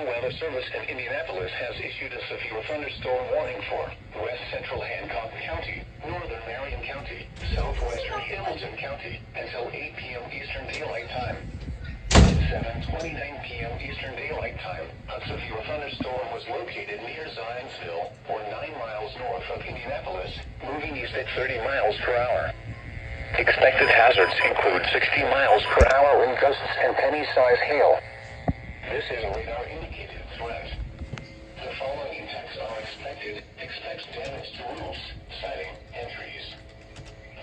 National Weather Service in Indianapolis has issued a severe thunderstorm warning for west central Hancock County, northern Marion County, southwestern Hamilton County until 8 p.m. Eastern Daylight Time. At 7:29 p.m. Eastern Daylight Time, a severe thunderstorm was located near Zionsville, or 9 miles north of Indianapolis, moving east at 30 miles per hour. Expected hazards include 60 miles per hour wind gusts and penny-sized hail. This is a radar-indicated threat. The following impacts are expected. Expect damage to roofs, siding, and trees.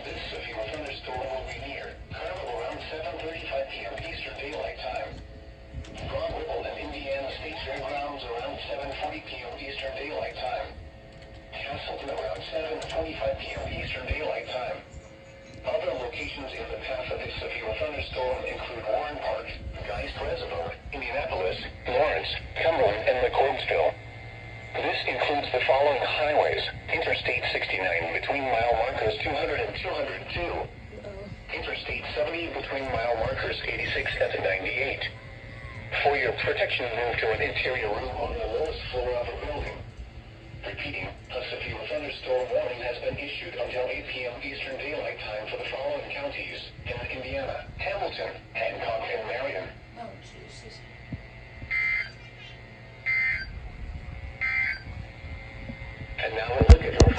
This severe thunderstorm will be near Carmel around 7:35 p.m. Eastern Daylight Time. Ripple and Indiana State Fairgrounds around 7:40 p.m. Eastern Daylight Time. Castleton around 7:45 p.m. Eastern Daylight Time. Other locations in the path of this severe thunderstorm include Warren Park, Geist Reservoir, Indianapolis, Lawrence, Cumberland, and McCordsville. This includes the following highways: Interstate 69 between mile markers 200 and 202. Interstate 70 between mile markers 86 and 98. For your protection, move to an interior room on the lowest floor of a building. Repeating, a severe thunderstorm warning has been issued until 8 p.m. Eastern Daylight Time for the following counties in Indiana: Hamilton, Hancock, and Marion. Oh, Jesus. And now a look at your